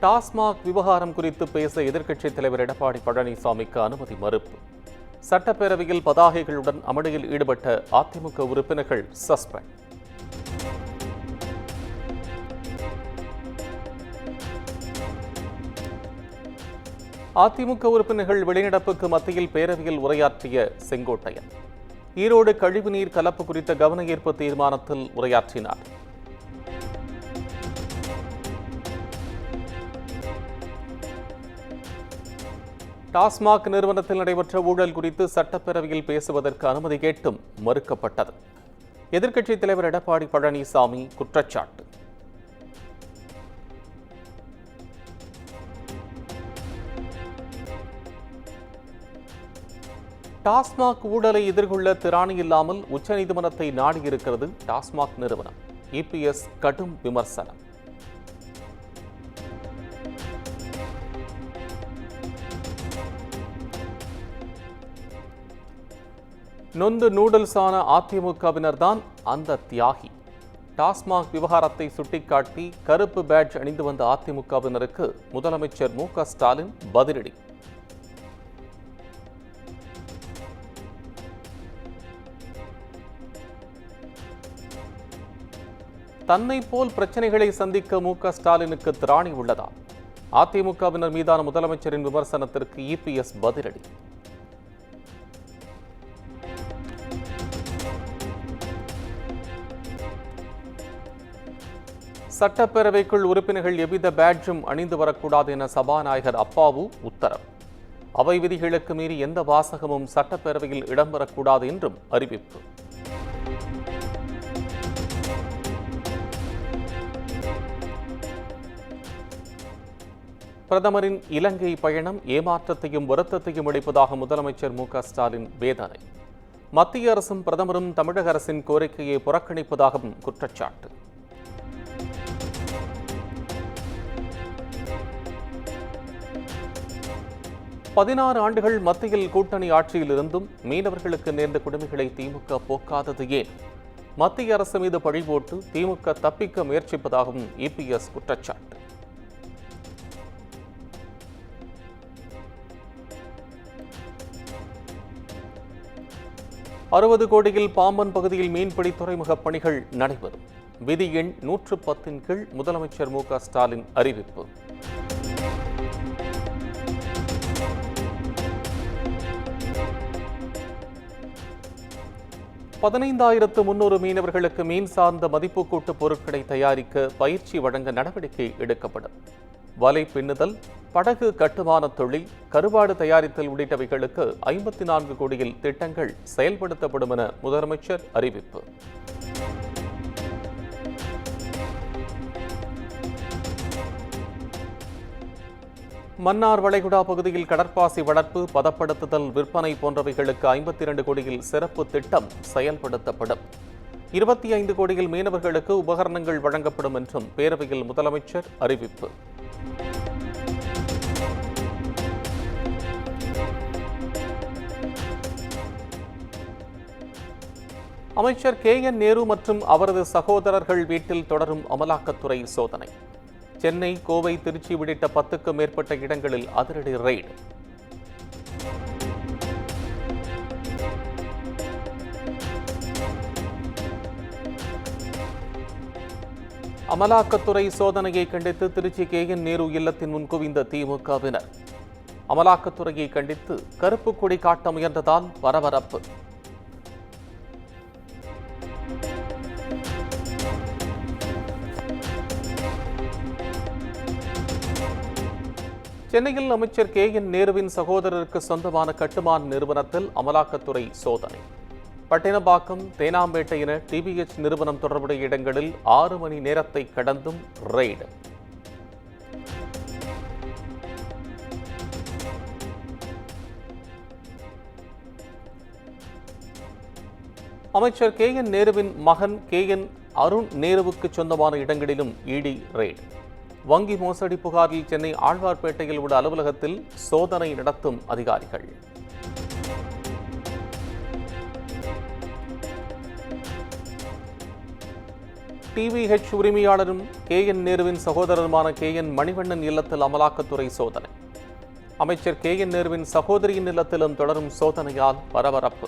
டாஸ்மாக் விவகாரம் குறித்து பேச எதிர்க்கட்சித் தலைவர் எடப்பாடி பழனிசாமிக்கு அனுமதி மறுப்பு. சட்டப்பேரவையில் பதாகைகளுடன் அமளியில் ஈடுபட்ட அதிமுக உறுப்பினர்கள் சஸ்பெண்ட். அதிமுக உறுப்பினர்கள் வெளிநடப்புக்கு மத்தியில் பேரவையில் உரையாற்றிய செங்கோட்டையன் ஈரோடு கழிவுநீர் கலப்பு குறித்த கவன ஈர்ப்பு தீர்மானத்தில் உரையாற்றினார். டாஸ்மாக் நிறுவனத்தில் நடைபெற்ற ஊழல் குறித்து சட்டப்பேரவையில் பேசுவதற்கு அனுமதி கேட்டும் மறுக்கப்பட்டது. எதிர்க்கட்சித் தலைவர் எடப்பாடி பழனிசாமி குற்றச்சாட்டு. டாஸ்மாக் ஊழலை எதிர்கொள்ள திராணி இல்லாமல் உச்சநீதிமன்றத்தை நாடியிருக்கிறது டாஸ்மாக் நிறுவனம். இபிஎஸ் கடும் விமர்சனம். நொந்து நூடல்ஸான அதிமுகவினர் தான் அந்த தியாகி. டாஸ்மாக் விவகாரத்தை சுட்டிக்காட்டி கருப்பு பேட்ஜ் அணிந்து வந்த அதிமுகவினருக்கு முதலமைச்சர் மு.க. ஸ்டாலின் பதிலடி. தன்னை போல் பிரச்சனைகளை சந்திக்க மு.க. ஸ்டாலினுக்கு திராணி உள்ளதா? அதிமுகவினர் மீதான முதலமைச்சரின் விமர்சனத்திற்கு இபிஎஸ் பதிலடி. சட்டப்பேரவைக்குள் உறுப்பினர்கள் எவ்வித பேட்ஜும் அணிந்து வரக்கூடாது என சபாநாயகர் அப்பாவு உத்தரவு. அவை விதிகளுக்கு மீறி எந்த வாசகமும் சட்டப்பேரவையில் இடம்பெறக்கூடாது என்றும் அறிவிப்பு. பிரதமரின் இலங்கை பயணம் ஏமாற்றத்தையும் வருத்தத்தையும் அளிப்பதாக முதலமைச்சர் மு.க. ஸ்டாலின் வேதனை. மத்திய அரசும் பிரதமரும் தமிழக அரசின் கோரிக்கையை புறக்கணிப்பதாகவும் குற்றச்சாட்டு. பதினாறு ஆண்டுகள் மத்தியில் கூட்டணி ஆட்சியில் இருந்தும் மீனவர்களுக்கு நேர்ந்த கொடுமைகளை திமுக போக்காதது ஏன்? மத்திய அரசு மீது பழிபோட்டு திமுக தப்பிக்க முயற்சிப்பதாகவும் இபிஎஸ் குற்றச்சாட்டு. ₹60 கோடியில் பாம்பன் பகுதியில் மீன்பிடி துறைமுக பணிகள் நடைபெறும். விதி எண் 110 கீழ் முதலமைச்சர் மு.க. ஸ்டாலின் அறிவிப்பு. $15,300 மீனவர்களுக்கு மீன் சார்ந்த மதிப்பு கூட்டு பொருட்களை தயாரிக்க பயிற்சி வழங்க நடவடிக்கை எடுக்கப்படும். வலை பின்னுதல், படகு கட்டுமான தொழில், கருவாடு தயாரித்தல் உள்ளிட்டவைகளுக்கு 54 கோடியில் திட்டங்கள் செயல்படுத்தப்படும் என முதலமைச்சர் அறிவிப்பு. மன்னார் வளைகுடா பகுதியில் கடற்பாசி வளர்ப்பு, பதப்படுத்துதல், விற்பனை போன்றவைகளுக்கு 52 கோடியில் சிறப்பு திட்டம் செயல்படுத்தப்படும். 25 கோடியில் மீனவர்களுக்கு உபகரணங்கள் வழங்கப்படும் என்றும் பேரவையில் முதலமைச்சர் அறிவிப்பு. அமைச்சர் கே.என். நேரு மற்றும் அவரது சகோதரர்கள் வீட்டில் தொடரும் அமலாக்கத்துறை சோதனை. சென்னை, கோவை, திருச்சி உள்ளிட்ட 10க்கும் மேற்பட்ட இடங்களில் அதிரடி ரெய்டு. அமலாக்கத்துறை சோதனையை கண்டித்து திருச்சி கே.என். நேரு இல்லத்தின் முன் குவிந்த திமுகவினர். அமலாக்கத்துறையை கண்டித்து கருப்பு கொடி காட்ட முயன்றதால் பரபரப்பு. சென்னையில் அமைச்சர் கே.என். நேருவின் சகோதரருக்கு சொந்தமான கட்டுமான நிறுவனத்தில் அமலாக்கத்துறை சோதனை. பட்டினப்பாக்கம், தேனாம்பேட்டை என டிபிஎச் நிறுவனம் தொடர்புடைய இடங்களில் 6 மணி நேரத்தை கடந்தும் ரெய்டு. அமைச்சர் கே.என். நேருவின் மகன் கே.என். அருண் நேருவுக்கு சொந்தமான இடங்களிலும் இடி ரெய்டு. வங்கி மோசடி புகாரில் சென்னை ஆழ்வார்பேட்டையில் உள்ள அலுவலகத்தில் சோதனை நடத்தும் அதிகாரிகள். டிவிஹெச் உரிமையாளரும் KN நேருவின் சகோதரருமான KN மணிவண்ணன் இல்லத்தில் அமலாக்கத்துறை சோதனை. அமைச்சர் KN நேருவின் சகோதரியின் இல்லத்திலும் தொடரும் சோதனையால் பரபரப்பு.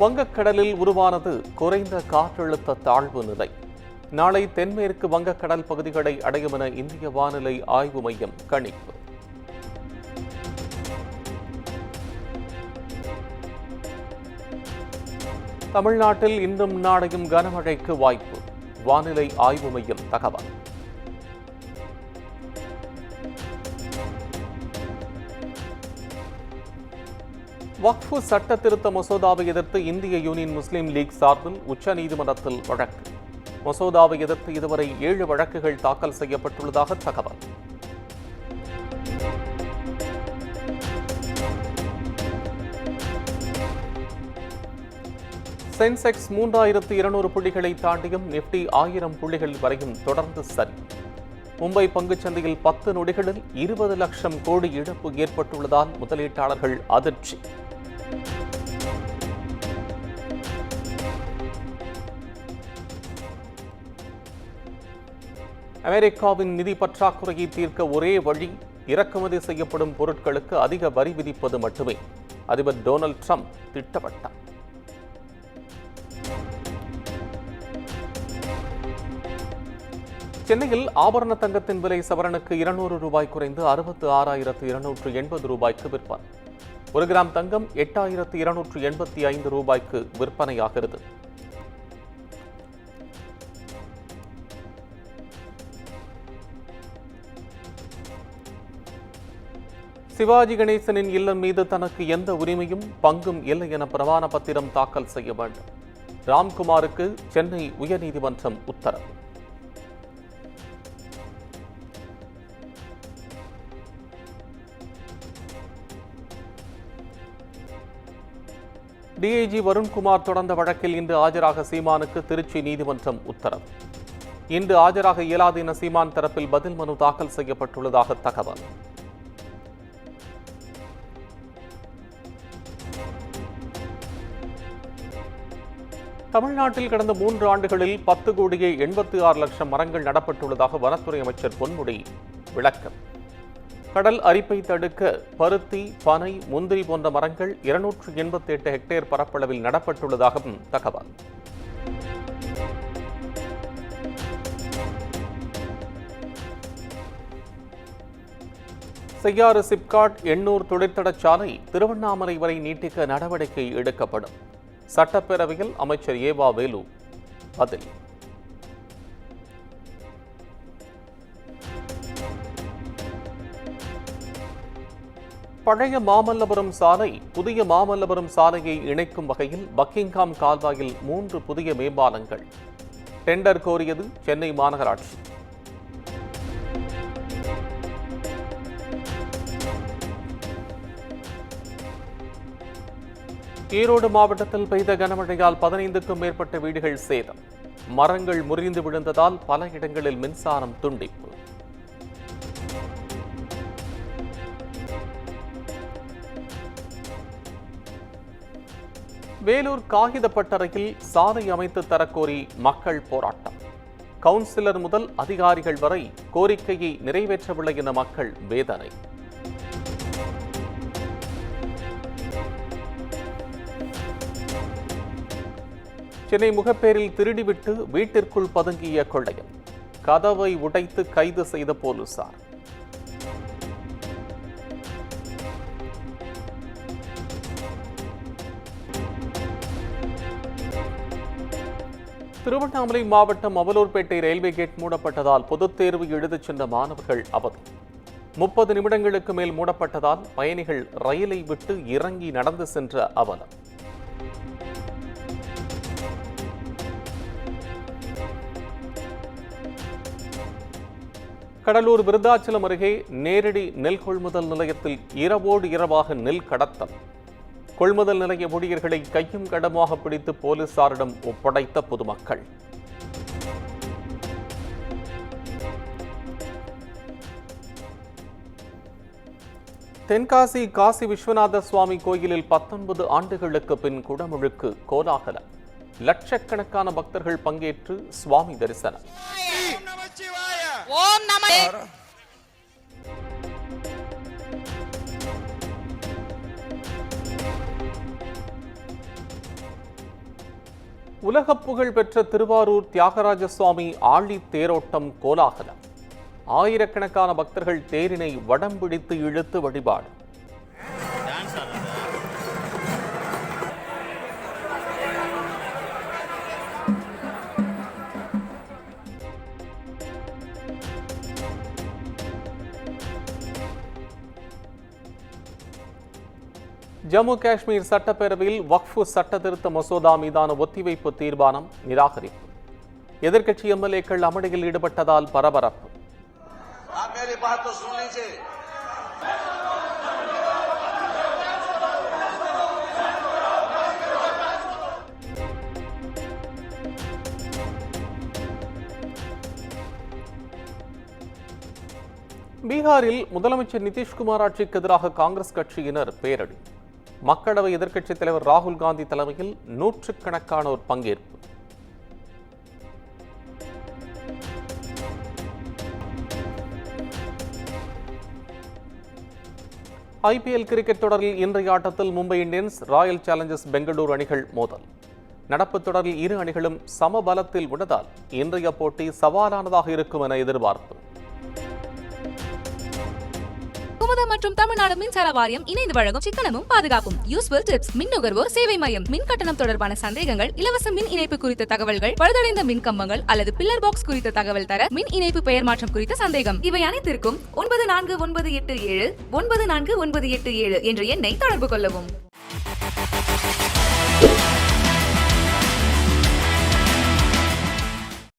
வங்கக்கடலில் உருவானது குறைந்த காற்றழுத்த தாழ்வு நிலை. நாளை தென்மேற்கு வங்கக்கடல் பகுதிகளை அடையும் என இந்திய வானிலை ஆய்வு மையம் கணிப்பு. தமிழ்நாட்டில் இன்றும் நாளையும் கனமழைக்கு வாய்ப்பு. வானிலை ஆய்வு மையம் தகவல். வக்ஃபு சட்ட திருத்த மசோதாவை எதிர்த்து இந்திய யூனியன் முஸ்லீம் லீக் சார்பில் உச்சநீதிமன்றத்தில் வழக்கு. மசோதாவை எதிர்த்து இதுவரை 7 வழக்குகள் தாக்கல் செய்யப்பட்டுள்ளதாக தகவல். சென்செக்ஸ் 3200 புள்ளிகளை தாண்டியும் நிப்டி 1000 புள்ளிகள் வரையும் தொடர்ந்து சரி. மும்பை பங்குச்சந்தையில் 10 நொடிகளில் 20 லட்சம் கோடி இழப்பு ஏற்பட்டுள்ளதால் முதலீட்டாளர்கள் அதிர்ச்சி. அமெரிக்காவின் நிதி பற்றாக்குறையை தீர்க்க ஒரே வழி இறக்குமதி செய்யப்படும் பொருட்களுக்கு அதிக வரி விதிப்பது மட்டுமே. அதிபர் டொனால்ட் ட்ரம்ப் திட்டவட்டம். சென்னையில் ஆபரண தங்கத்தின் விலை சவரனுக்கு 200 ரூபாய் குறைந்து 66,280 ரூபாய்க்கு விற்பனை. 1 கிராம் தங்கம் 8,285 ரூபாய்க்கு விற்பனையாகிறது. சிவாஜி கணேசனின் இல்லம் மீது தனக்கு எந்த உரிமையும் பங்கும் இல்லை என பிரமாண பத்திரம் தாக்கல் செய்ய வேண்டும். ராம்குமாருக்கு சென்னை உயர்நீதிமன்றம் உத்தரவு. டிஐஜி வருண்குமார் தொடர்ந்த வழக்கில் இன்று ஆஜராக சீமானுக்கு திருச்சி நீதிமன்றம் உத்தரவு. இன்று ஆஜராக இயலாது என சீமான் தரப்பில் பதில் மனு தாக்கல் செய்யப்பட்டுள்ளதாக தகவல். தமிழ்நாட்டில் கடந்த 3 ஆண்டுகளில் 10 கோடியே 86 லட்சம் மரங்கள் நடப்பட்டுள்ளதாக வனத்துறை அமைச்சர் பொன்முடி விளக்கம். கடல் அரிப்பை தடுக்க பருத்தி, பனை, முந்திரி போன்ற மரங்கள் 288 ஹெக்டேர் பரப்பளவில் நடப்பட்டுள்ளதாகவும் தகவல். செய்யாறு சிப்காட் எண்ணூர் தொழிற்தடச்சாலை திருவண்ணாமலை வரை நீட்டிக்க நடவடிக்கை எடுக்கப்படும். சட்டப்பேரவையில் அமைச்சர் ஏவா வேலு பதில். பழைய மாமல்லபுரம் சாலை புதிய மாமல்லபுரம் சாலையை இணைக்கும் வகையில் பக்கிங்ஹாம் கால்வாயில் 3 புதிய மேம்பாலங்கள். டெண்டர் கோரியது சென்னை மாநகராட்சி. ஈரோடு மாவட்டத்தில் பெய்த கனமழையால் 15க்கும் மேற்பட்ட வீடுகள் சேதம். மரங்கள் முறிந்து விழுந்ததால் பல இடங்களில் மின்சாரம் துண்டிப்பு. வேலூர் காகிதப்பட்டறையில் சாலை அமைத்து தரக்கோரி மக்கள் போராட்டம். கவுன்சிலர் முதல் அதிகாரிகள் வரை கோரிக்கையை நிறைவேற்றவில்லை என மக்கள் வேதனை. சென்னை முகப்பேரில் திருடிவிட்டு வீட்டிற்குள் பதுங்கிய கொள்ளையன். கதவை உடைத்து கைது செய்த போலீசார். திருவண்ணாமலை மாவட்டம் அவலூர்பேட்டை ரயில்வே கேட் மூடப்பட்டதால் பொதுத் தேர்வு எழுதச் சென்ற மாணவர்கள் அவதி. 30 நிமிடங்களுக்கு மேல் மூடப்பட்டதால் பயணிகள் ரயிலை விட்டு இறங்கி நடந்து சென்ற அவலம். கடலூர் விருத்தாச்சலம் அருகே நேரடி நெல் கொள்முதல் நிலையத்தில் இரவோடு இரவாக நெல் கடத்தல். கொள்முதல் நிலைய ஊழியர்களை கையும் கடமாக பிடித்து போலீசாரிடம் ஒப்படைத்த பொதுமக்கள். தென்காசி காசி விஸ்வநாத சுவாமி கோயிலில் 19 ஆண்டுகளுக்கு பின் குடமுழுக்கு கோலாகலம். லட்சக்கணக்கான பக்தர்கள் பங்கேற்று சுவாமி தரிசனம். உலக புகழ் பெற்ற திருவாரூர் தியாகராஜ சுவாமி ஆழி தேரோட்டம் கோலாகலம். ஆயிரக்கணக்கான பக்தர்கள் தேரினை வடம் பிடித்து இழுத்து வழிபாடு. ஜம்மு காஷ்மீர் சட்டப்பேரவையில் வக்ஃபு சட்ட திருத்த மசோதா மீதான ஒத்திவைப்பு தீர்மானம் நிராகரிப்பு. எதிர்க்கட்சி எம்எல்ஏக்கள் அமளியில் ஈடுபட்டதால் பரபரப்பு. பீகாரில் முதலமைச்சர் நிதிஷ்குமார் ஆட்சிக்கு எதிராக காங்கிரஸ் கட்சியினர் பேரணி. மக்களவை எதிர்க்கட்சித் தலைவர் ராகுல் காந்தி தலைமையில் நூற்றுக்கணக்கானோர் பங்கேற்பு. ஐபிஎல் கிரிக்கெட் தொடரில் இன்றைய ஆட்டத்தில் Mumbai Indians Royal Challengers Bengaluru அணிகள் மோதல். நடப்பு தொடரில் இரு அணிகளும் சம பலத்தில் உள்ளதால் இன்றைய போட்டி சவாலானதாக இருக்கும் என எதிர்பார்ப்பு. குமுதம் மற்றும் தமிழ்நாடு மின்சார வாரியம் இணைந்து வழங்கும் சிக்கனமும் பாதுகாப்பும் யூஸ்ஃபுல் டிப்ஸ். மின் நுகர்வோர் சேவை மையம். மின் கட்டணம் தொடர்பான சந்தேகங்கள், இலவச மின் இணைப்பு குறித்த தகவல்கள், பழுதடைந்த மின் கம்பங்கள் அல்லது பில்லர் பாக்ஸ் குறித்த தகவல் தர, மின் இணைப்பு பெயர் மாற்றம் குறித்த சந்தேகம், இவை அனைத்திற்கும் 9497 9497 என்ற எண்ணை தொடர்பு கொள்ளவும்.